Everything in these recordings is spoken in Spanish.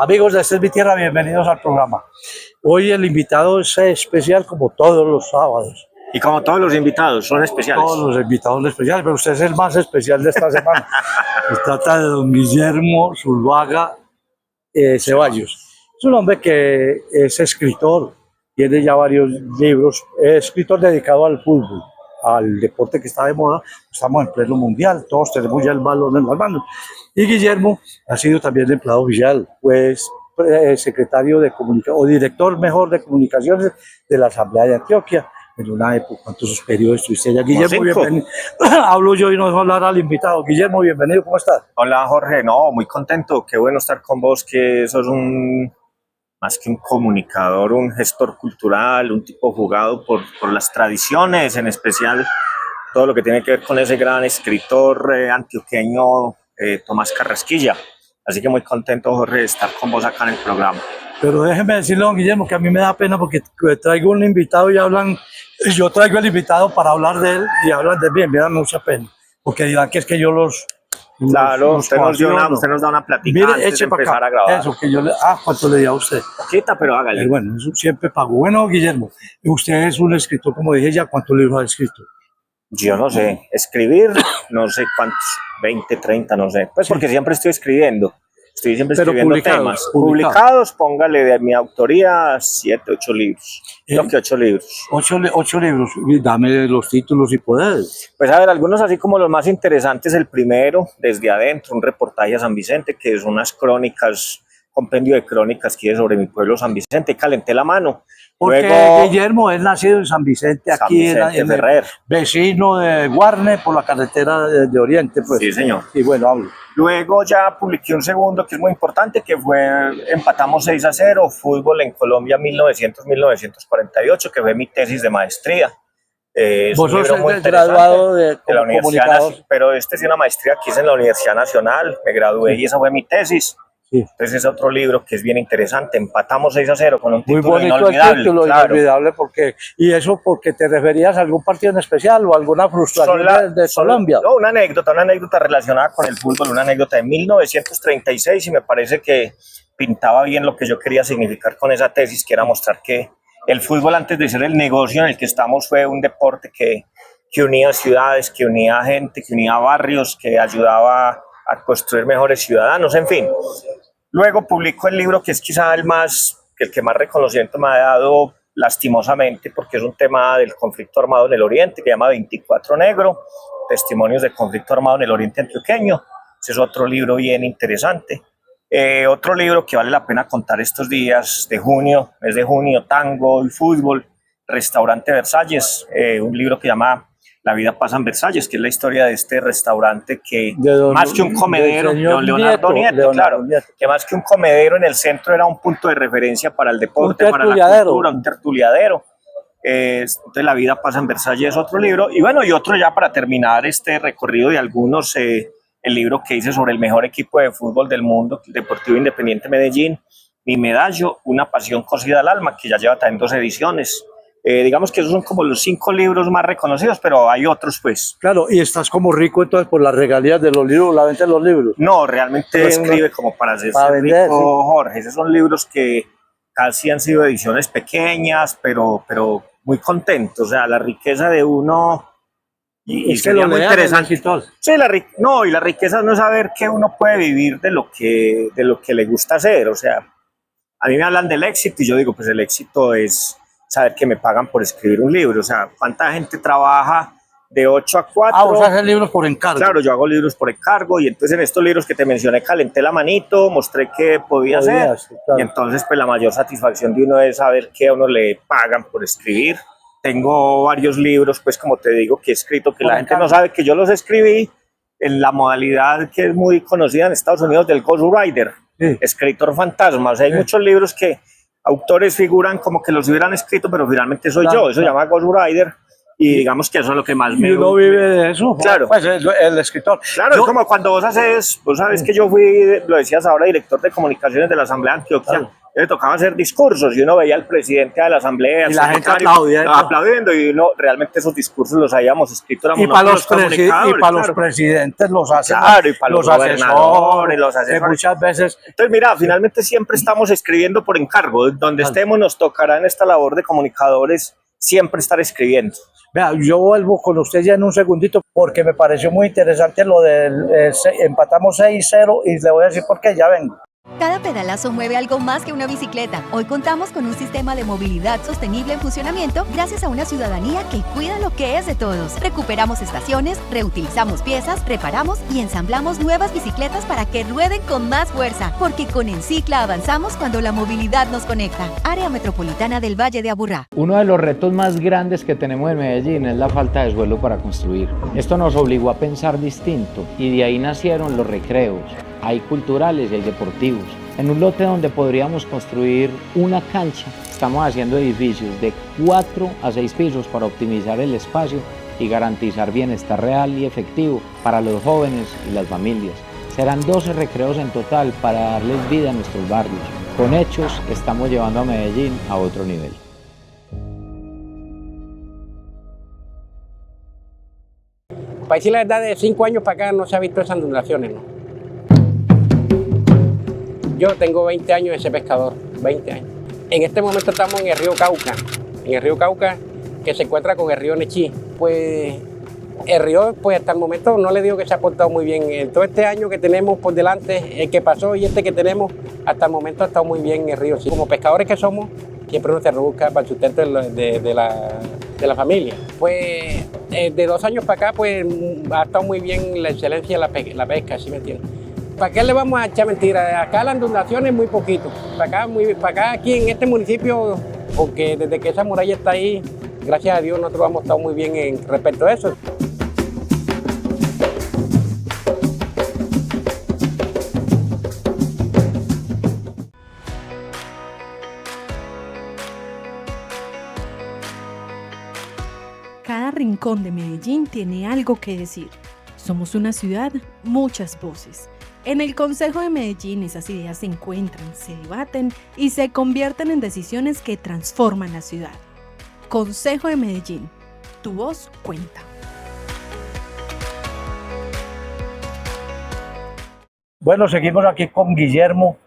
Amigos de Esta es mi tierra, bienvenidos al programa. Hoy el invitado es especial como todos los sábados. Y como todos los invitados, son especiales. Todos los invitados son especiales, pero usted es el más especial de esta semana. Se trata de don Guillermo Zuluaga Ceballos. Es un hombre que es escritor, tiene ya varios libros, es escritor dedicado al fútbol, al deporte que está de moda. Estamos en pleno mundial, todos tenemos ya el balón en las manos. Y Guillermo ha sido también empleado oficial, pues secretario de comunicación, o director mejor de comunicaciones de la Asamblea de Antioquia. En una época, ¿cuántos periodos estuviste allá? Guillermo, bienvenido. Hablo yo y no dejo hablar al invitado. Guillermo, bienvenido, ¿cómo estás? Hola Jorge, no, muy contento, qué bueno estar con vos, que sos más que un comunicador, un gestor cultural, un tipo jugado por las tradiciones, en especial todo lo que tiene que ver con ese gran escritor antioqueño Tomás Carrasquilla. Así que muy contento, Jorge, de estar con vos acá en el programa. Pero déjeme decirle, don Guillermo, que a mí me da pena porque traigo un invitado y hablan, yo traigo el invitado para hablar de él y hablan de mí, me da mucha pena, porque dirán que es que yo los... Claro, usted nos da una plática. Mire, antes eche de para empezar acá, a grabar. eso, que yo le... ¿cuánto le di a usted? Poquita, pero hágale. Bueno, eso siempre pago. Bueno, Guillermo, usted es un escritor, como dije ya, ¿cuántos libros ha escrito? Yo no sé, escribir, no sé cuántos, 20, 30, no sé. Pues sí, porque siempre estoy escribiendo. Estoy siempre escribiendo temas. Publicados, póngale de mi autoría 7, 8 libros. Creo que 8 libros. 8 libros. Dame los títulos si puedes. Pues a ver, algunos así como los más interesantes. El primero, Desde Adentro, un reportaje a San Vicente, que es unas crónicas, compendio de crónicas que es sobre mi pueblo San Vicente. Calenté la mano. Porque luego, Guillermo es nacido en San Vicente, aquí en Ferrer, vecino de Guarne, por la carretera de Oriente. Pues. Sí, señor. Y bueno, hablo. Luego ya publiqué un segundo que es muy importante, que fue Empatamos 6-0, Fútbol en Colombia 1900-1948, que fue mi tesis de maestría. Vos sos graduado de la Universidad Nacional, pero es una maestría que hice en la Universidad Nacional, me gradué y esa fue mi tesis. Sí. Entonces es otro libro que es bien interesante, Empatamos 6-0, con un título muy bonito, inolvidable. El título, claro. Inolvidable, porque, ¿y eso porque te referías a algún partido en especial o alguna frustración de Colombia? No, una anécdota relacionada con el fútbol, una anécdota de 1936, y me parece que pintaba bien lo que yo quería significar con esa tesis, que era mostrar que el fútbol, antes de ser el negocio en el que estamos, fue un deporte que unía ciudades, que unía gente, que unía barrios, que ayudaba a construir mejores ciudadanos, en fin. Luego publico el libro que es quizá el que más reconocimiento me ha dado, lastimosamente, porque es un tema del conflicto armado en el Oriente, que se llama 24 Negro, testimonios del conflicto armado en el Oriente antioqueño. Ese es otro libro bien interesante. Otro libro que vale la pena contar estos días de junio, mes de junio, tango y fútbol, Restaurante Versalles, un libro que llama La vida pasa en Versalles, que es la historia de este restaurante que más que un comedero, de Leonardo Nieto, claro, que más que un comedero en el centro era un punto de referencia para el deporte, para la cultura, un tertuliadero. Entonces La vida pasa en Versalles es otro libro, y bueno, y otro ya para terminar este recorrido de algunos, el libro que hice sobre el mejor equipo de fútbol del mundo, el Deportivo Independiente Medellín, Mi Medallo, una pasión cosida al alma, que ya lleva también 2 ediciones. Digamos que esos son como los 5 libros más reconocidos, pero hay otros, pues. Claro, y estás como rico entonces por las regalías de los libros, la venta de los libros. No, realmente escribe como para hacerse vender, rico, sí. Jorge. Esos son libros que casi han sido ediciones pequeñas, pero muy contentos. O sea, la riqueza de uno... Y sería muy interesante. Sí, y la riqueza no es saber que uno puede vivir de lo que le gusta hacer. O sea, a mí me hablan del éxito y yo digo, pues el éxito es saber que me pagan por escribir un libro. O sea, ¿cuánta gente trabaja de 8 a 4? ¿Vos haces libros por encargo? Claro, yo hago libros por encargo, y entonces en estos libros que te mencioné calenté la manito, mostré que podía hacer, claro. Y entonces pues la mayor satisfacción de uno es saber que a uno le pagan por escribir. Tengo varios libros, pues como te digo, que he escrito, que la gente no sabe que yo los escribí en la modalidad que es muy conocida en Estados Unidos del ghostwriter, escritor fantasma. O sea, hay muchos libros que autores figuran como que los hubieran escrito, pero finalmente soy yo. Eso se llama ghostwriter, y digamos que eso es lo que más me... ¿Y uno vive de eso? Claro. Pues el escritor. Claro, es como cuando vos sabes que yo fui, lo decías ahora, director de comunicaciones de la Asamblea de Antioquia, Le tocaba hacer discursos y uno veía al presidente de la asamblea, Y la gente secretario, aplaudiendo. y uno realmente esos discursos los habíamos escrito. Y para los presidentes los hacen, claro, y para los gobernadores, los que asesores. muchas veces. Entonces, mira, finalmente siempre estamos escribiendo por encargo. Donde estemos nos tocará en esta labor de comunicadores siempre estar escribiendo. Vea, yo vuelvo con usted ya en un segundito porque me pareció muy interesante lo del empatamos 6-0 y le voy a decir por qué, ya vengo. Cada pedalazo mueve algo más que una bicicleta. Hoy contamos con un sistema de movilidad sostenible en funcionamiento gracias a una ciudadanía que cuida lo que es de todos. Recuperamos estaciones, reutilizamos piezas, reparamos y ensamblamos nuevas bicicletas para que rueden con más fuerza. Porque con Encicla avanzamos cuando la movilidad nos conecta. Área Metropolitana del Valle de Aburrá. Uno de los retos más grandes que tenemos en Medellín es la falta de suelo para construir. Esto nos obligó a pensar distinto y de ahí nacieron los recreos. Hay culturales y hay deportivos. En un lote donde podríamos construir una cancha, estamos haciendo edificios de 4 a 6 pisos para optimizar el espacio y garantizar bienestar real y efectivo para los jóvenes y las familias. Serán 12 recreos en total para darles vida a nuestros barrios. Con hechos estamos llevando a Medellín a otro nivel. Para decir la verdad, de 5 años para acá no se ha visto esas inundaciones, ¿no? Yo tengo 20 años de ser pescador, 20 años. En este momento estamos en el río Cauca, que se encuentra con el río Nechí. Pues el río, pues hasta el momento no le digo que se ha portado muy bien. En todo este año que tenemos por delante, el que pasó y este que tenemos, hasta el momento ha estado muy bien el río. Sí, como pescadores que somos, siempre uno se rebusca para el sustento de la familia. Pues de 2 años para acá, pues ha estado muy bien la excelencia de la pesca, ¿sí me entiendes? ¿Para qué le vamos a echar mentiras? Acá las inundaciones muy poquito. Para acá, aquí en este municipio, porque desde que esa muralla está ahí, gracias a Dios nosotros hemos estado muy bien en respecto a eso. Cada rincón de Medellín tiene algo que decir. Somos una ciudad, muchas voces. En el Consejo de Medellín esas ideas se encuentran, se debaten y se convierten en decisiones que transforman la ciudad. Consejo de Medellín, tu voz cuenta. Bueno, seguimos aquí con Guillermo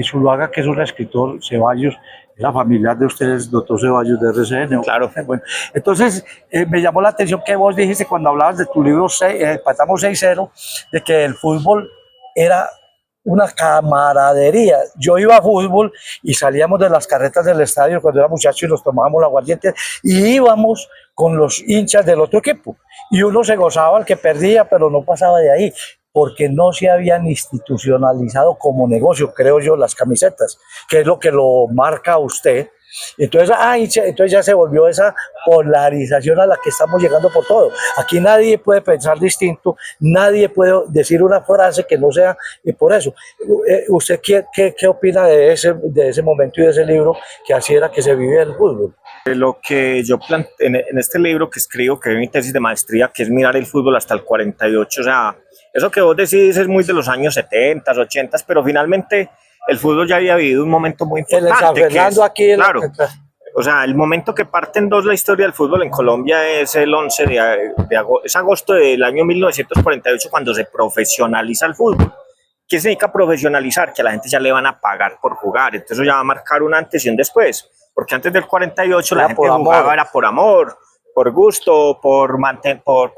Zuluaga, que es un escritor, Ceballos, la familia de ustedes, doctor Ceballos de RCN. Claro. Bueno, entonces, me llamó la atención que vos dijiste cuando hablabas de tu libro, empatamos 6-0, de que el fútbol era una camaradería. Yo iba a fútbol y salíamos de las carretas del estadio cuando era muchacho y nos tomábamos la aguardiente y íbamos con los hinchas del otro equipo. Y uno se gozaba al que perdía, pero no pasaba de ahí, porque no se habían institucionalizado como negocio, creo yo, las camisetas, que es lo que lo marca a usted. Entonces, entonces ya se volvió esa polarización a la que estamos llegando por todo. Aquí nadie puede pensar distinto, nadie puede decir una frase que no sea por eso. ¿Usted qué opina de ese momento y de ese libro que así era que se vive el fútbol? Lo que yo en este libro que escribo, que es mi tesis de maestría, que es mirar el fútbol hasta el 48, o sea, eso que vos decís es muy de los años 70, 80, pero finalmente el fútbol ya había vivido un momento muy importante. Claro, o sea, el momento que parte en dos la historia del fútbol en Colombia es el 11 de agosto, es agosto del año 1948 cuando se profesionaliza el fútbol. ¿Qué significa profesionalizar? Que a la gente ya le van a pagar por jugar, entonces eso ya va a marcar un antes y un después, porque antes del 48 la gente jugaba era por amor, por gusto, por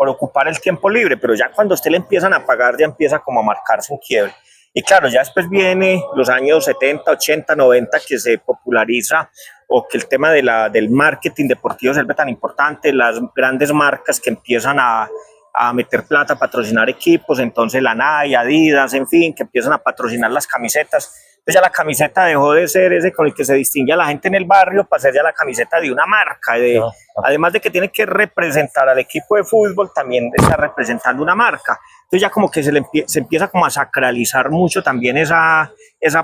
ocupar el tiempo libre, pero ya cuando a usted le empiezan a pagar ya empieza como a marcarse un quiebre. Y claro, ya después viene los años 70, 80, 90 que se populariza o que el tema del marketing deportivo se vuelve tan importante, las grandes marcas que empiezan a meter plata, a patrocinar equipos, entonces la Nike, Adidas, en fin, que empiezan a patrocinar las camisetas. Entonces ya la camiseta dejó de ser ese con el que se distingue a la gente en el barrio para ser ya la camiseta de una marca. Además de que tiene que representar al equipo de fútbol, también está representando una marca. Entonces ya como que se empieza como a sacralizar mucho también esa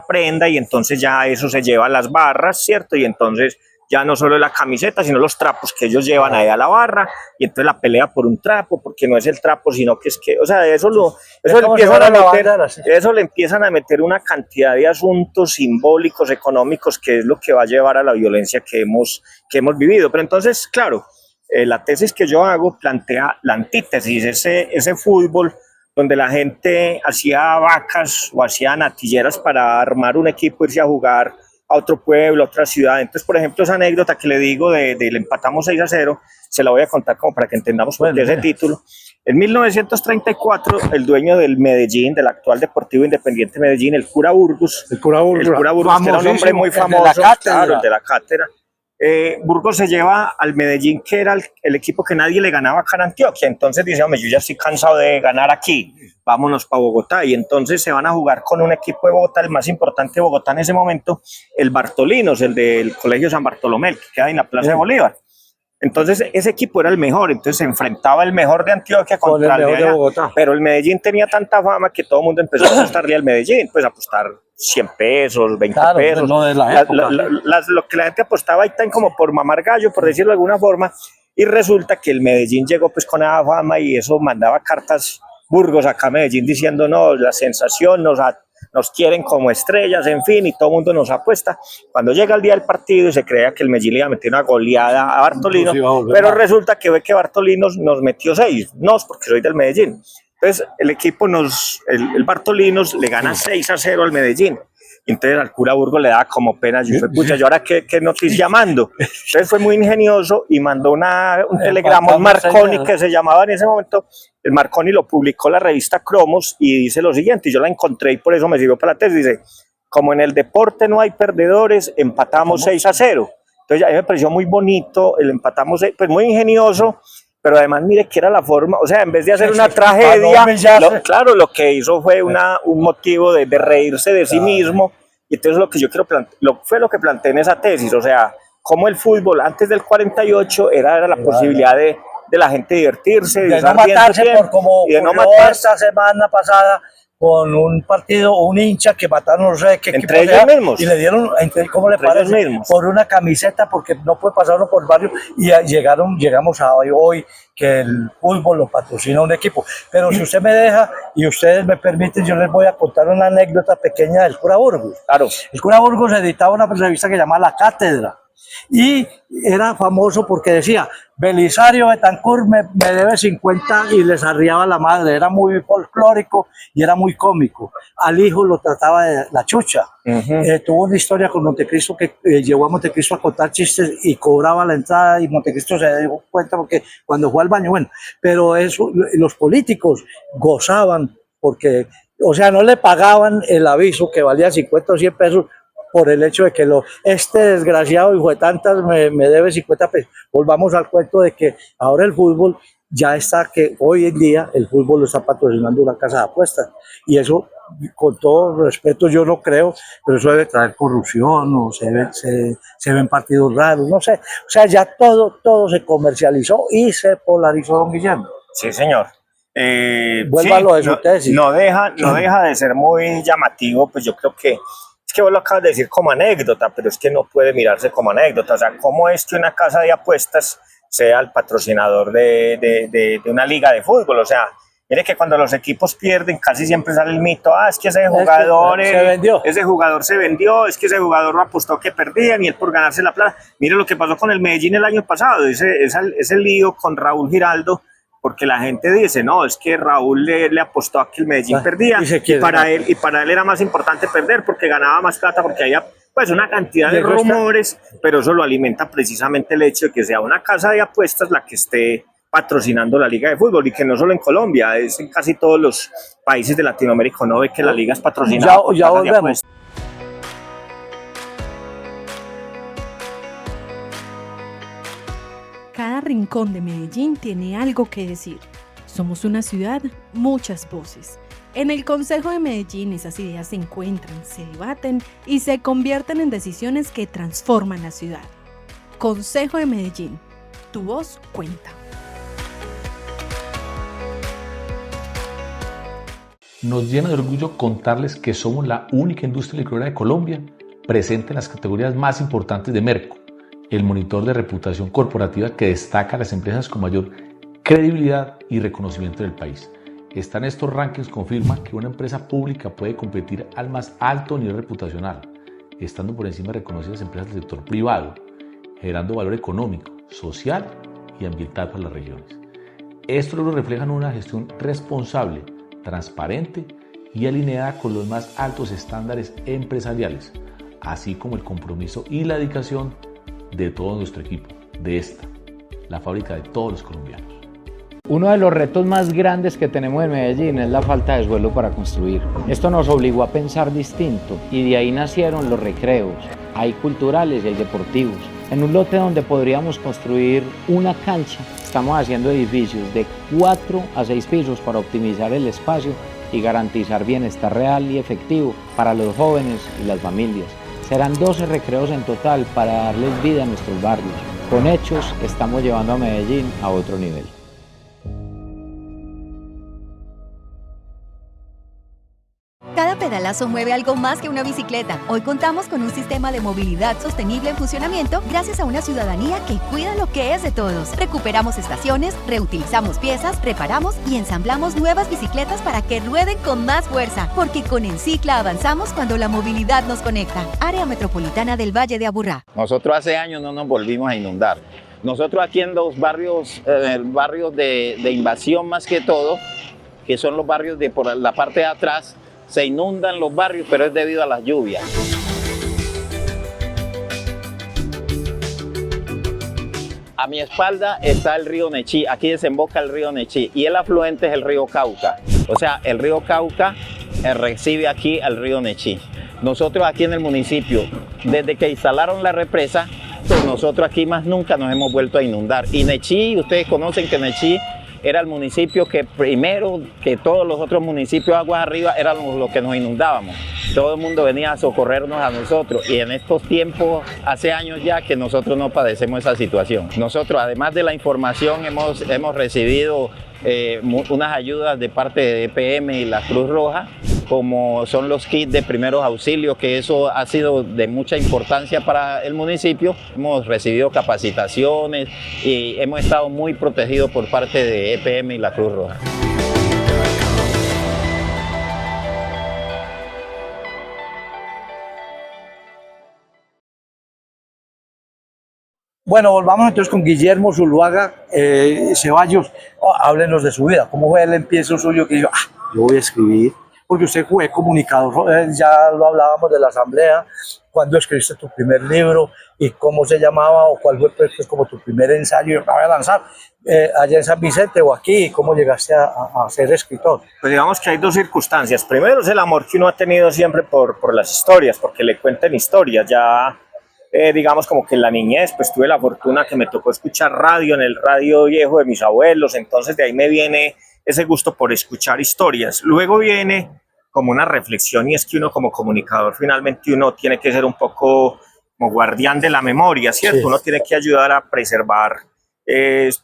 prenda y entonces ya eso se lleva a las barras, ¿cierto? Y entonces ya no solo la camiseta, sino los trapos que ellos llevan ahí a la barra, y entonces la pelea por un trapo, porque no es el trapo, sino que es que, o sea, eso le empiezan a meter una cantidad de asuntos simbólicos, económicos, que es lo que va a llevar a la violencia que hemos vivido. Pero entonces, claro, la tesis que yo hago plantea la antítesis, ese fútbol donde la gente hacía vacas o hacía natilleras para armar un equipo, irse a jugar a otro pueblo, a otra ciudad. Entonces, por ejemplo, esa anécdota que le digo del empatamos 6-0, se la voy a contar como para que entendamos por qué ese título. En 1934, el dueño del Medellín, del actual Deportivo Independiente Medellín, el cura Burgos, que era un hombre muy famoso, claro, el de la cátedra, Burgos se lleva al Medellín, que era el equipo que nadie le ganaba acá en Antioquia. Entonces dice, hombre, yo ya estoy cansado de ganar aquí, vámonos para Bogotá. Y entonces se van a jugar con un equipo de Bogotá, el más importante de Bogotá en ese momento, el Bartolinos, el del Colegio San Bartolomé, que queda en la Plaza de Bolívar. Entonces ese equipo era el mejor, entonces se enfrentaba el mejor de Antioquia contra el mejor de Bogotá. Pero el Medellín tenía tanta fama que todo el mundo empezó a apostarle al Medellín, pues a apostar 100 pesos, 20 pesos. Lo que la gente apostaba ahí tan como por mamar gallo, por decirlo de alguna forma, y resulta que el Medellín llegó pues con esa fama y eso mandaba cartas Burgos acá a Medellín diciendo, no, la sensación, nos quieren como estrellas, en fin, y todo el mundo nos apuesta. Cuando llega el día del partido y se creía que el Medellín le iba a meter una goleada a Bartolinos, pero resulta que ve que Bartolinos nos metió 6, no, porque soy del Medellín. Entonces el equipo el Bartolinos le gana 6-0 al Medellín. Entonces al cura Burgos le da como pena, yo dije, pucha, ¿yo ahora qué noticia mando? Entonces fue muy ingenioso y mandó un telegrama, un Marconi que se llamaba en ese momento, el Marconi lo publicó la revista Cromos y dice lo siguiente, y yo la encontré y por eso me sirvió para la tesis, dice, como en el deporte no hay perdedores, empatamos 6-0. Entonces a mí me pareció muy bonito, el empatamos 6, pues muy ingenioso, pero además mire que era la forma, o sea, en vez de hacer una tragedia, claro, lo que hizo fue un motivo de reírse de sí mismo, y entonces lo que yo quiero fue lo que planteé en esa tesis, o sea, como el fútbol antes del 48 era la posibilidad de la gente divertirse, de no matarse por como y de no matarse esta semana pasada con un partido o un hincha que mataron, no sé qué entre ellos mismos, y le dieron, ¿cómo le parece? Por una camiseta, porque no puede pasar uno por el barrio, y llegamos a hoy que el fútbol lo patrocina un equipo. Pero si usted me deja y ustedes me permiten, yo les voy a contar una anécdota pequeña del cura Burgos. Claro. El cura Burgos editaba una revista que se llamaba La Cátedra, y era famoso porque decía, Belisario Betancourt me debe 50, y les arriaba la madre, era muy folclórico y era muy cómico. Al hijo lo trataba de la chucha. Tuvo una historia con Montecristo que llevó a Montecristo a contar chistes y cobraba la entrada, y Montecristo se dio cuenta porque cuando fue al baño, bueno, pero eso, los políticos gozaban porque, o sea, no le pagaban el aviso que valía 50 o 100 pesos por el hecho de que este desgraciado hijo de tantas me debe 50 pesos. Volvamos al cuento de que ahora el fútbol ya está, que hoy en día el fútbol lo está patrocinando una casa de apuestas, y eso, con todo respeto, yo no creo, pero eso debe traer corrupción, o se ven partidos raros, no sé, o sea, ya todo se comercializó y se polarizó, don Guillermo. Sí, señor. Vuélvalo de su tesis. No deja de ser muy llamativo, pues yo creo que es que vos lo acabas de decir como anécdota, pero es que no puede mirarse como anécdota. O sea, ¿cómo es que una casa de apuestas sea el patrocinador de una liga de fútbol? O sea, mire que cuando los equipos pierden casi siempre sale el mito, es que ese jugador se vendió, es que ese jugador apostó que perdían y él por ganarse la plata. Mire lo que pasó con el Medellín el año pasado, ese lío con Raúl Giraldo, porque la gente dice, no, es que Raúl le apostó a que el Medellín perdía, y para él era más importante perder porque ganaba más plata, porque había pues una cantidad de rumores, pero eso lo alimenta precisamente el hecho de que sea una casa de apuestas la que esté patrocinando la liga de fútbol, y que no solo en Colombia, es en casi todos los países de Latinoamérica, uno ve que la liga es patrocinada por casas de apuestas. Cada rincón de Medellín tiene algo que decir. Somos una ciudad, muchas voces. En el Consejo de Medellín esas ideas se encuentran, se debaten y se convierten en decisiones que transforman la ciudad. Consejo de Medellín, tu voz cuenta. Nos llena de orgullo contarles que somos la única industria licorera de Colombia presente en las categorías más importantes de Merco, el monitor de reputación corporativa que destaca a las empresas con mayor credibilidad y reconocimiento del país. En estos rankings confirma que una empresa pública puede competir al más alto nivel reputacional, estando por encima de reconocidas empresas del sector privado, generando valor económico, social y ambiental para las regiones. Estos logros reflejan una gestión responsable, transparente y alineada con los más altos estándares empresariales, así como el compromiso y la dedicación de todo nuestro equipo, de esta, la fábrica de todos los colombianos. Uno de los retos más grandes que tenemos en Medellín es la falta de suelo para construir. Esto nos obligó a pensar distinto y de ahí nacieron los recreos. Hay culturales y hay deportivos. En un lote donde podríamos construir una cancha, estamos haciendo edificios de 4 a 6 pisos para optimizar el espacio y garantizar bienestar real y efectivo para los jóvenes y las familias. Serán 12 recreos en total para darles vida a nuestros barrios. Con hechos estamos llevando a Medellín a otro nivel. Cada pedalazo mueve algo más que una bicicleta. Hoy contamos con un sistema de movilidad sostenible en funcionamiento gracias a una ciudadanía que cuida lo que es de todos. Recuperamos estaciones, reutilizamos piezas, reparamos y ensamblamos nuevas bicicletas para que rueden con más fuerza. Porque con Encicla avanzamos cuando la movilidad nos conecta. Área Metropolitana del Valle de Aburrá. Nosotros hace años no nos volvimos a inundar. Nosotros aquí en los barrios, de invasión más que todo, que son los barrios de por la parte de atrás, se inundan los barrios, pero es debido a las lluvias. A mi espalda está el río Nechí, aquí desemboca el río Nechí y el afluente es el río Cauca. O sea, el río Cauca recibe aquí al río Nechí. Nosotros aquí en el municipio, desde que instalaron la represa, pues nosotros aquí más nunca nos hemos vuelto a inundar. Y Nechí, ustedes conocen que Nechí era el municipio que primero que todos los otros municipios aguas arriba éramos los que nos inundábamos. Todo el mundo venía a socorrernos a nosotros y en estos tiempos, hace años ya que nosotros no padecemos esa situación. Nosotros, además de la información, hemos recibido unas ayudas de parte de EPM y la Cruz Roja, como son los kits de primeros auxilios, que eso ha sido de mucha importancia para el municipio. Hemos recibido capacitaciones y hemos estado muy protegidos por parte de EPM y la Cruz Roja. Bueno, volvamos entonces con Guillermo Zuluaga Ceballos. Háblenos de su vida. ¿Cómo fue el empiezo suyo que yo voy a escribir? Porque usted fue comunicador, ya lo hablábamos de la asamblea, cuándo escribiste tu primer libro y cómo se llamaba o cuál fue pues, como tu primer ensayo, lo voy a lanzar allá en San Vicente o aquí, cómo llegaste a ser escritor. Pues digamos que hay dos circunstancias. Primero es el amor que uno ha tenido siempre por las historias, porque le cuentan historias. Ya digamos como que en la niñez pues tuve la fortuna que me tocó escuchar radio en el radio viejo de mis abuelos, entonces de ahí me viene ese gusto por escuchar historias. Luego viene como una reflexión y es que uno como comunicador finalmente uno tiene que ser un poco como guardián de la memoria, ¿cierto? Sí. Uno tiene que ayudar a preservar,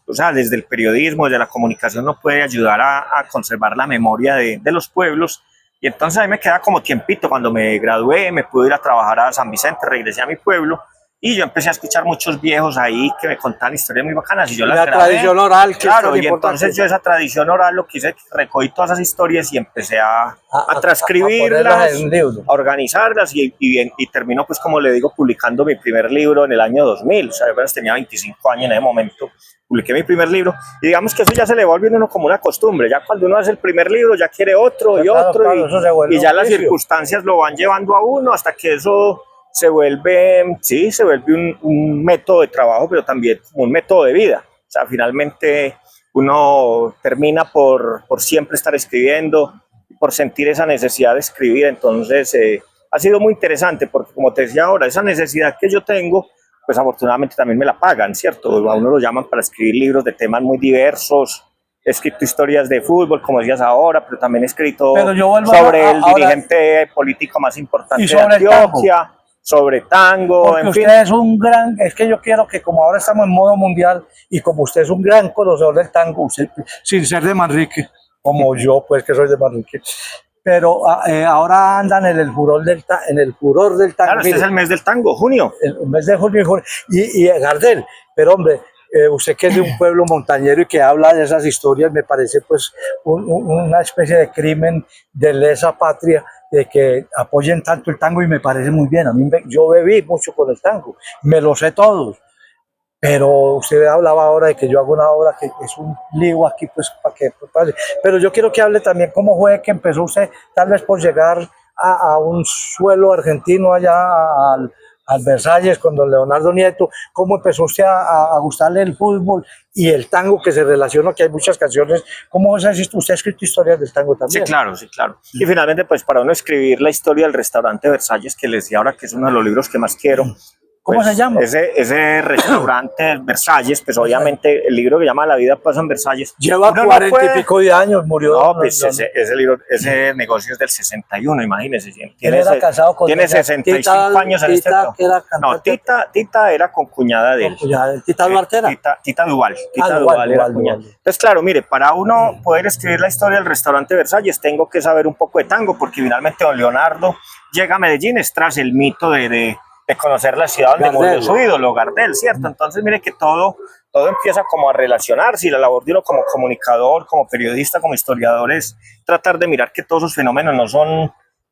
o sea, desde el periodismo, desde la comunicación uno puede ayudar a conservar la memoria de los pueblos. Y entonces a mí me queda como tiempito, cuando me gradué me pude ir a trabajar a San Vicente, regresé a mi pueblo y yo empecé a escuchar muchos viejos ahí que me contaban historias muy bacanas y yo las grabé. La tradición oral. Que claro, y entonces yo esa tradición oral lo que hice, recogí todas esas historias y empecé a transcribirlas, a organizarlas y terminó pues como le digo publicando mi primer libro en el año 2000, o sea, yo apenas tenía 25 años en ese momento. Publiqué mi primer libro y digamos que eso ya se le vuelve uno como una costumbre, ya cuando uno hace el primer libro ya quiere otro y otro y ya las circunstancias lo van llevando a uno hasta que eso se vuelve, sí, se vuelve un método de trabajo, pero también un método de vida. O sea, finalmente uno termina por siempre estar escribiendo, por sentir esa necesidad de escribir, entonces ha sido muy interesante porque como te decía ahora, esa necesidad que yo tengo, pues afortunadamente también me la pagan, ¿cierto? A uno lo llaman para escribir libros de temas muy diversos. He escrito historias de fútbol, como decías ahora, pero también he escrito sobre el dirigente político más importante de Antioquia, sobre tango, porque en fin. Usted es un gran, es que yo quiero que como ahora estamos en modo mundial y como usted es un gran conocedor del tango, usted, sin ser de Manrique, como yo, pues que soy de Manrique, pero ahora andan en el furor en el furor del tango. Claro, este es el mes del tango, junio. El mes de junio y Gardel, pero hombre, usted que es de un pueblo montañero y que habla de esas historias, me parece pues una especie de crimen de lesa patria de que apoyen tanto el tango y me parece muy bien. Yo bebí mucho con el tango, me lo sé todos, pero usted hablaba ahora de que yo hago una obra que es un lío aquí, pues para que pase. Pero yo quiero que hable también cómo fue que empezó usted, tal vez por llegar a un suelo argentino allá al Versalles con don Leonardo Nieto, cómo empezó usted a gustarle el fútbol y el tango que se relaciona, que hay muchas canciones. ¿Cómo usted ha escrito historias del tango también? Sí, claro, sí, claro. Y finalmente, pues para uno escribir la historia del restaurante Versalles, que les decía ahora que es uno de los libros que más quiero. ¿Cómo se llama? Ese restaurante Versalles, pues obviamente el libro que llama La vida pasa en Versalles. Lleva 40 y pico de años, murió. No, pues ese libro, ese negocio es del 61, imagínese. Tiene, casado con tiene 65 años en este momento. No, Tita era concuñada de él. ¿Tita Duarte era? Tita Duval. Tita Duval era cuñada. Entonces, claro, mire, para uno poder escribir la historia del restaurante Versalles, tengo que saber un poco de tango, porque finalmente don Leonardo llega a Medellín es tras el mito de conocer la ciudad donde murió su ídolo, Gardel, ¿cierto? Entonces, mire que todo empieza como a relacionarse y la labor de uno como comunicador, como periodista, como historiador es tratar de mirar que todos esos fenómenos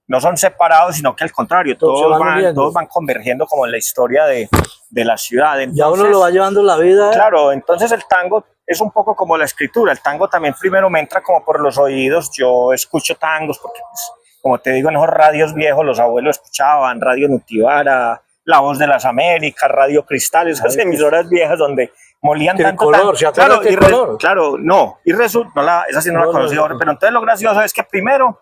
no son separados, sino que al contrario, todos van convergiendo como en la historia de la ciudad. Entonces, ya uno lo va llevando la vida. Claro, entonces el tango es un poco como la escritura. El tango también primero me entra como por los oídos. Yo escucho tangos porque, pues, como te digo, en esos radios viejos los abuelos escuchaban Radio Nutibara, La Voz de las Américas, Radio Cristal, esas emisoras viejas donde molían tanto tango. Claro, no, y resulta, esa sí no la conocí ahora, pero entonces lo gracioso es que primero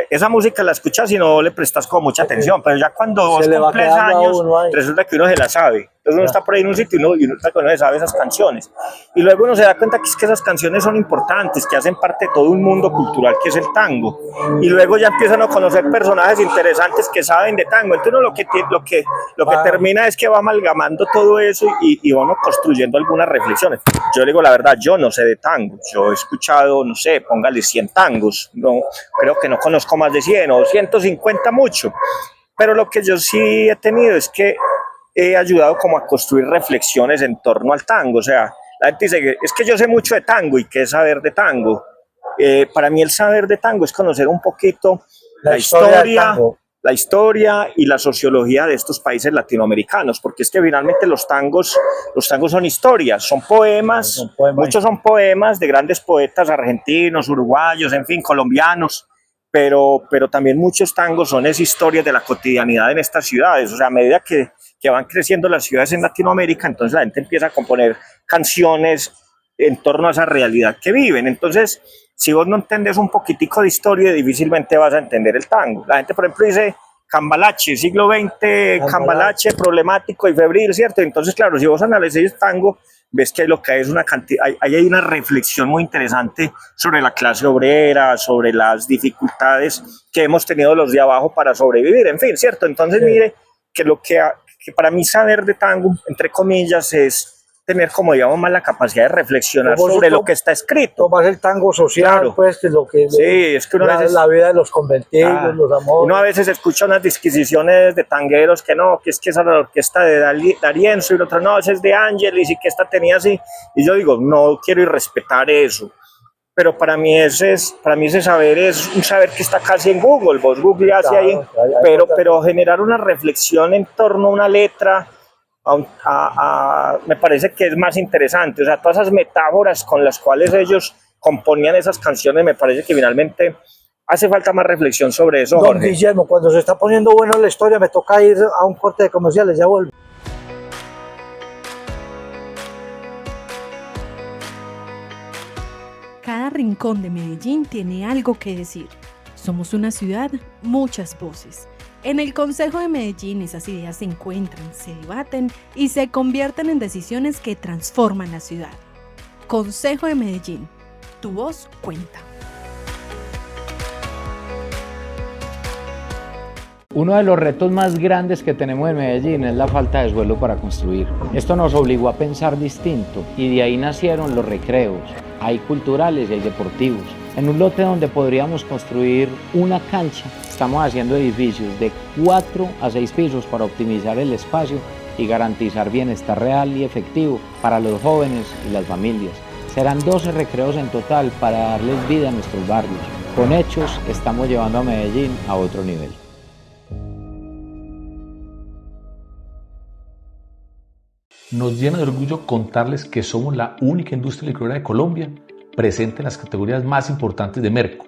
esa música la escuchas y no le prestas como mucha atención, pero ya cuando vos cumples años, resulta que uno se la sabe. Entonces uno está por ahí en un sitio y uno se sabe esas canciones. Y luego uno se da cuenta que es que esas canciones son importantes, que hacen parte de todo un mundo cultural que es el tango. Y luego ya empiezan a conocer personajes interesantes que saben de tango. Entonces uno lo que termina es que va amalgamando todo eso y va uno construyendo algunas reflexiones. Yo digo la verdad, yo no sé de tango. Yo he escuchado, no sé, póngale 100 tangos. No, creo que no conozco más de 100 o 150 mucho. Pero lo que yo sí he tenido es que he ayudado como a construir reflexiones en torno al tango. O sea, la gente dice que es que yo sé mucho de tango. ¿Y qué es saber de tango? Para mí el saber de tango es conocer un poquito la historia y la sociología de estos países latinoamericanos, porque es que finalmente los tangos son historias, son poemas, muchos son poemas de grandes poetas argentinos, uruguayos, en fin, colombianos. Pero también muchos tangos son historias de la cotidianidad en estas ciudades. O sea, a medida que van creciendo las ciudades en Latinoamérica, entonces la gente empieza a componer canciones en torno a esa realidad que viven. Entonces, si vos no entendés un poquitico de historia, difícilmente vas a entender el tango. La gente, por ejemplo, dice Cambalache, siglo XX, Cambalache, problemático y febril, ¿cierto? Entonces, claro, si vos analizás el tango, ves que lo que hay es hay una reflexión muy interesante sobre la clase obrera, sobre las dificultades que hemos tenido los de abajo para sobrevivir, en fin, ¿cierto? Entonces, mire, que que para mí saber de tango, entre comillas, es tener como, digamos, más la capacidad de reflexionar sobre lo que está escrito. Más el tango social, claro. Pues, que lo que sí, es que uno la vida de los conventillos, los amores. Uno a veces escucha unas disquisiciones de tangueros que no, que es que esa era la orquesta de D'Arienzo, y el otro no, esa es de Ángeles, y que esta tenía así. Y yo digo, no quiero irrespetar eso. Pero para mí ese saber es un saber que está casi en Google. Vos googleás ahí, pero generar una reflexión en torno a una letra, me parece que es más interesante. O sea, todas esas metáforas con las cuales ellos componían esas canciones, me parece que finalmente hace falta más reflexión sobre eso, Jorge. Don Guillermo, cuando se está poniendo buena la historia, me toca ir a un corte de comerciales, ya vuelvo. Cada rincón de Medellín tiene algo que decir. Somos una ciudad, muchas voces. En el Consejo de Medellín esas ideas se encuentran, se debaten y se convierten en decisiones que transforman la ciudad. Consejo de Medellín, tu voz cuenta. Uno de los retos más grandes que tenemos en Medellín es la falta de suelo para construir. Esto nos obligó a pensar distinto y de ahí nacieron los recreos. Hay culturales y hay deportivos. En un lote donde podríamos construir una cancha, estamos haciendo edificios de 4 a 6 pisos para optimizar el espacio y garantizar bienestar real y efectivo para los jóvenes y las familias. Serán 12 recreos en total para darles vida a nuestros barrios. Con hechos estamos llevando a Medellín a otro nivel. Nos llena de orgullo contarles que somos la única industria licorera de Colombia presente en las categorías más importantes de Merco,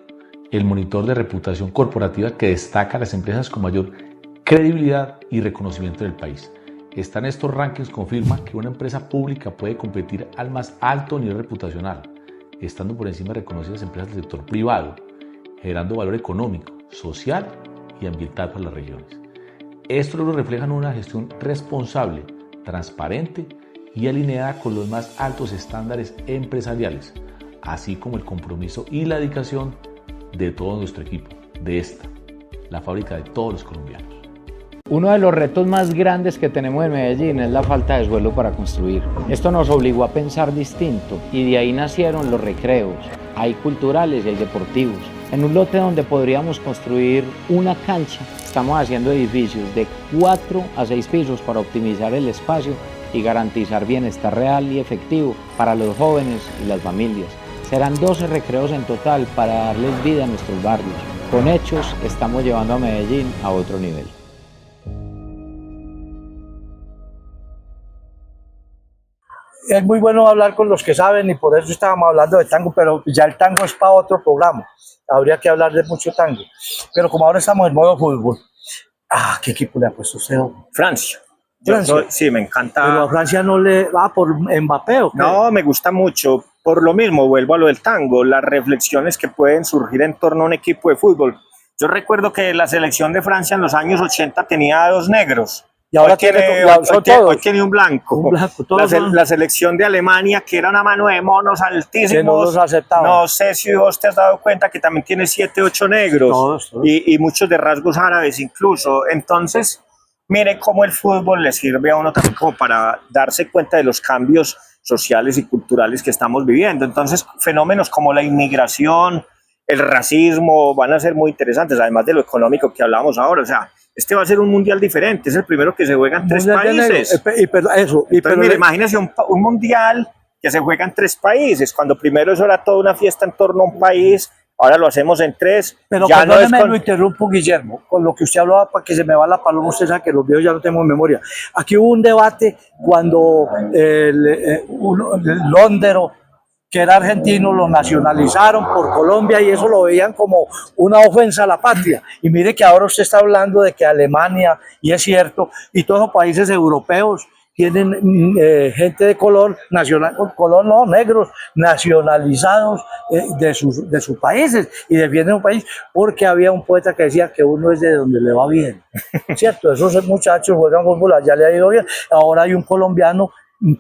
el monitor de reputación corporativa que destaca a las empresas con mayor credibilidad y reconocimiento del país. Estar en estos rankings confirma que una empresa pública puede competir al más alto nivel reputacional, estando por encima de reconocidas empresas del sector privado, generando valor económico, social y ambiental para las regiones. Estos logros reflejan una gestión responsable, transparente y alineada con los más altos estándares empresariales, así como el compromiso y la dedicación de todo nuestro equipo, de esta, la fábrica de todos los colombianos. Uno de los retos más grandes que tenemos en Medellín es la falta de suelo para construir. Esto nos obligó a pensar distinto y de ahí nacieron los recreos. Hay culturales y hay deportivos. En un lote donde podríamos construir una cancha, estamos haciendo edificios de 4 a 6 pisos para optimizar el espacio y garantizar bienestar real y efectivo para los jóvenes y las familias. Serán 12 recreos en total para darles vida a nuestros barrios. Con hechos estamos llevando a Medellín a otro nivel. Es muy bueno hablar con los que saben y por eso estábamos hablando de tango, pero ya el tango es para otro programa. Habría que hablar de mucho tango. Pero como ahora estamos en modo fútbol, ¿qué equipo le ha puesto usted? Francia. Francia. Sí, me encanta. Pero a Francia no le va por Mbappé, ¿o qué? No, me gusta mucho. Por lo mismo, vuelvo a lo del tango, las reflexiones que pueden surgir en torno a un equipo de fútbol. Yo recuerdo que la selección de Francia en los años 80 tenía 2 negros. Y ahora hoy tiene un blanco. Un blanco, La selección de Alemania, que era una mano de monos altísimos. Que no los aceptaba. No sé si vos te has dado cuenta que también tiene 7, 8 negros. Todos. Y muchos de rasgos árabes incluso. Entonces, mire cómo el fútbol le sirve a uno también como para darse cuenta de los cambios sociales y culturales que estamos viviendo. Entonces, fenómenos como la inmigración, el racismo van a ser muy interesantes, además de lo económico que hablábamos ahora. O sea, este va a ser un mundial diferente, es el primero que se juega en 3 países. Mire, imagínese un mundial que se juega en 3 países, cuando primero eso era toda una fiesta en torno a un país, ahora lo hacemos en 3. Pero ya perdóneme, lo interrumpo, Guillermo, con lo que usted hablaba para que se me va la paloma, usted sabe que los videos ya no tengo memoria. Aquí hubo un debate cuando el Londero, que era argentino, lo nacionalizaron por Colombia y eso lo veían como una ofensa a la patria. Y mire que ahora usted está hablando de que Alemania, y es cierto, y todos los países europeos tienen gente de color, negros, nacionalizados de sus países y defienden un país porque había un poeta que decía que uno es de donde le va bien. ¿Cierto? Esos muchachos juegan fútbol, allá le ha ido bien. Ahora hay un colombiano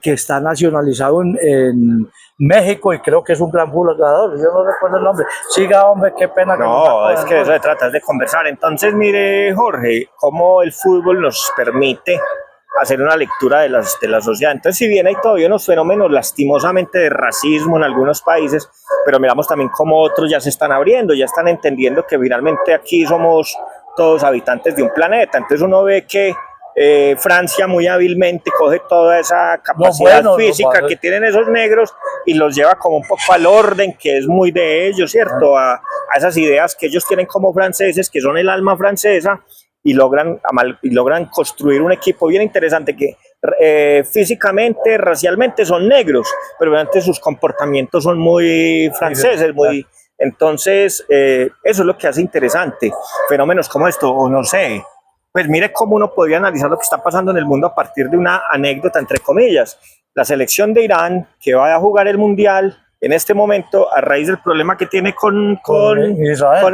que está nacionalizado en México y creo que es un gran jugador, yo no recuerdo el nombre. Siga, hombre, qué pena. No, es que de eso se trata, de conversar. Entonces, mire, Jorge, cómo el fútbol nos permite hacer una lectura de la sociedad. Entonces, si bien hay todavía unos fenómenos lastimosamente de racismo en algunos países, pero miramos también cómo otros ya se están abriendo, ya están entendiendo que finalmente aquí somos todos habitantes de un planeta. Entonces uno ve que Francia muy hábilmente coge toda esa capacidad física que tienen esos negros y los lleva como un poco al orden que es muy de ellos, ¿cierto? A esas ideas que ellos tienen como franceses, que son el alma francesa, y logran construir un equipo bien interesante que físicamente, racialmente son negros, pero realmente sus comportamientos son muy franceses, muy... Entonces, eso es lo que hace interesante. Fenómenos como esto, o no sé, pues mire cómo uno podría analizar lo que está pasando en el mundo a partir de una anécdota, entre comillas. La selección de Irán, que va a jugar el Mundial en este momento, a raíz del problema que tiene con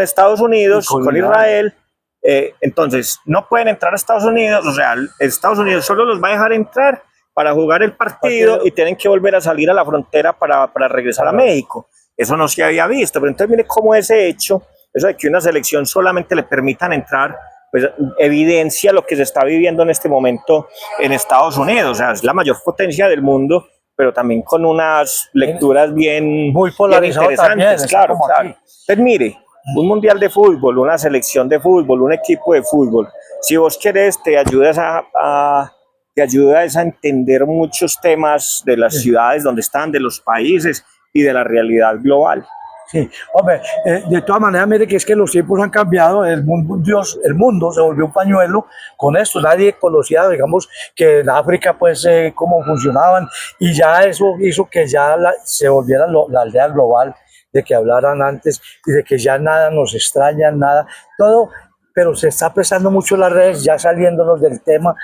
Estados Unidos, con Israel, entonces no pueden entrar a Estados Unidos, o sea, Estados Unidos solo los va a dejar entrar para jugar el partido y tienen que volver a salir a la frontera para regresar a México. Eso no se había visto, pero entonces mire cómo ese hecho, eso de que una selección solamente le permitan entrar, pues evidencia lo que se está viviendo en este momento en Estados Unidos. O sea, es la mayor potencia del mundo, pero también con unas lecturas bien, Muy bien polarizado también, interesantes, está claro, como claro. aquí. Entonces, mire, un mundial de fútbol, una selección de fútbol, un equipo de fútbol, si vos querés, te te ayudas a entender muchos temas de las ciudades donde están, de los países y de la realidad global. Sí, hombre, de todas maneras, mire que es que los tiempos han cambiado, el mundo se volvió un pañuelo con esto, nadie conocía, digamos, que en África, pues, cómo funcionaban, y ya eso hizo que ya se volviera la aldea global, de que hablaran antes, y de que ya nada nos extraña, nada, todo, pero se está prestando mucho las redes, ya saliéndonos del tema,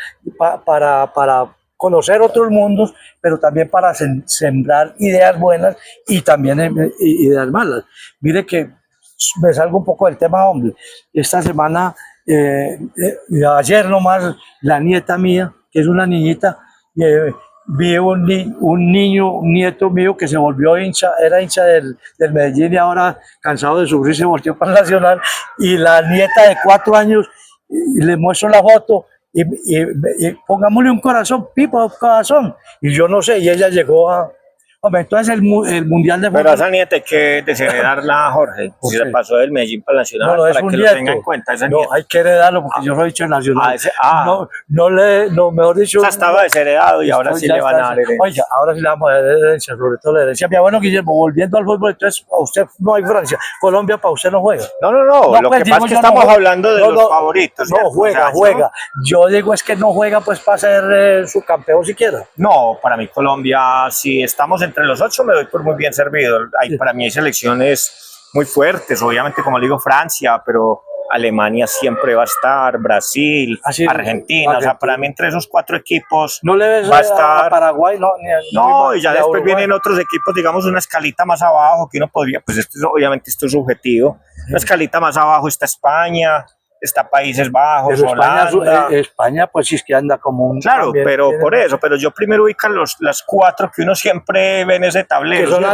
para conocer otros mundos, pero también para sembrar ideas buenas y también ideas malas. Mire que me salgo un poco del tema, hombre. Esta semana, ayer nomás, la nieta mía, que es una niñita, vi un nieto mío que se volvió hincha, era hincha del Medellín y ahora cansado de sufrir se volvió para el Nacional, y la nieta de 4 años, y le muestro la foto, y pongámosle un corazón, Pipa, corazón, y yo no sé, y ella llegó a... Hombre, entonces el Mundial de Fútbol... Pero a esa nieta hay que desheredarla, Jorge, si se pasó del Medellín para el Nacional, No, es para un que nieto. lo tenga en cuenta. Esa No, nieta. hay que heredarlo porque yo soy dicho Nacional. Mejor dicho... O sea, estaba desheredado y ahora sí ya le van a está. dar herencia. Oiga, ahora sí le vamos a dar herencia, sobre todo la herencia. Mi abuelo Guillermo, volviendo al fútbol, entonces a usted no hay Francia. Colombia para usted no juega. No, lo pues, que digo pasa es que yo, estamos no, hablando de no, los favoritos. No, ¿cierto? juega, O sea, juega. Yo digo es que no juega pues para ser su campeón siquiera. No, para mí Colombia, si estamos entre los 8, me doy por muy bien servido. Para mí hay selecciones muy fuertes, obviamente como le digo Francia, pero Alemania siempre va a estar, Brasil, Argentina, o sea, para mí entre esos 4 equipos no le ves va a estar a Paraguay, no, y ya después vienen otros equipos, digamos una escalita más abajo que uno podría, pues obviamente esto es subjetivo, una escalita más abajo está España, está Países Bajos, pero Holanda. España pues sí es que anda como un... Claro, pero por eso, pero yo primero ubico las 4 que uno siempre ve en ese tablero. Que son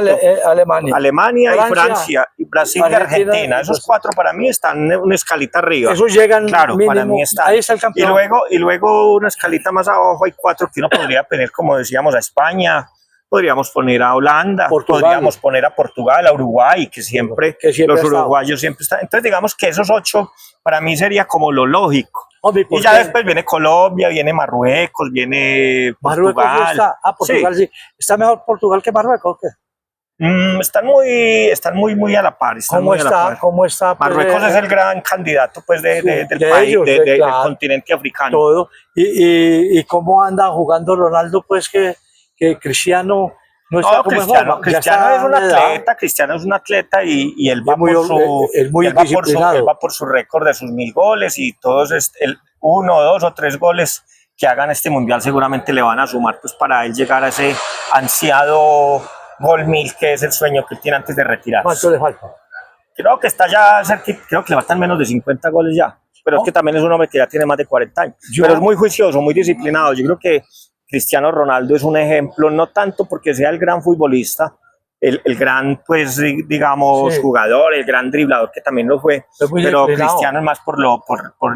Alemania y Francia, y Brasil y Argentina. Esos 4 para mí están en una escalita arriba. Esos llegan claro, mínimo, para mí están. ahí está el campeón. Y luego una escalita más abajo hay 4 que uno podría poner, como decíamos, a España. Podríamos poner a Holanda, podríamos poner a Portugal, a Uruguay, que siempre los uruguayos siempre están. Entonces digamos que esos 8 para mí sería como lo lógico. Y ya después viene Colombia, viene Marruecos, viene Portugal. Marruecos está. Portugal sí. ¿Está mejor Portugal que Marruecos? ¿Qué? Están muy a la par. ¿Cómo está? Marruecos es el gran candidato pues, del país, del continente africano. Todo. ¿Y cómo anda jugando Ronaldo? Pues que Cristiano no está como Cristiano es un atleta y él va por su récord de sus 1000 goles y todos 1, 2 o 3 goles que hagan este mundial seguramente le van a sumar pues para él llegar a ese ansiado gol 1000 que es el sueño que él tiene antes de retirarse. ¿Cuánto le falta? Creo que está ya cerca, creo que le faltan menos de 50 goles ya, pero es que también es un hombre que ya tiene más de 40 años, pero es muy juicioso, muy disciplinado. Yo creo que Cristiano Ronaldo es un ejemplo, no tanto porque sea el gran futbolista, el gran, pues, digamos, jugador, el gran driblador que también lo fue, pero Cristiano es más por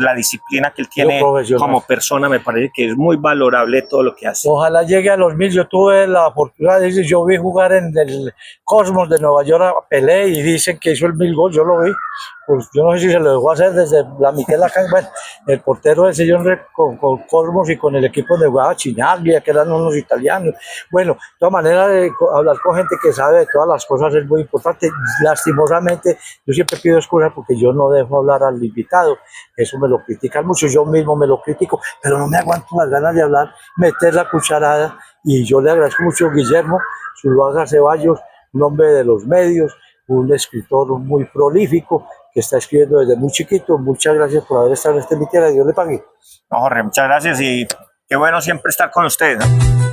la disciplina que él tiene como persona. Me parece que es muy valorable todo lo que hace. Ojalá llegue a los 1000. Yo tuve la oportunidad de yo vi jugar en el Cosmos de Nueva York a Pelé y dicen que hizo el 1000 gol, yo lo vi. Pues yo no sé si se lo dejó hacer desde la mitad de la cancha. Bueno, el portero ese yo con Cosmos y con el equipo de jugaba Chinaglia, que eran unos italianos. Bueno, de todas maneras, hablar con gente que sabe de todas las cosas es muy importante. Lastimosamente, yo siempre pido excusas porque yo no dejo hablar al invitado. Eso me lo critican mucho, yo mismo me lo critico, pero no me aguanto las ganas de hablar, meter la cucharada. Y yo le agradezco mucho a Guillermo Zuluaga Ceballos, un hombre de los medios, un escritor muy prolífico, que está escribiendo desde muy chiquito. Muchas gracias por haber estado en este mitiera. Dios le pague. No, Jorge, muchas gracias y qué bueno siempre estar con ustedes, ¿no?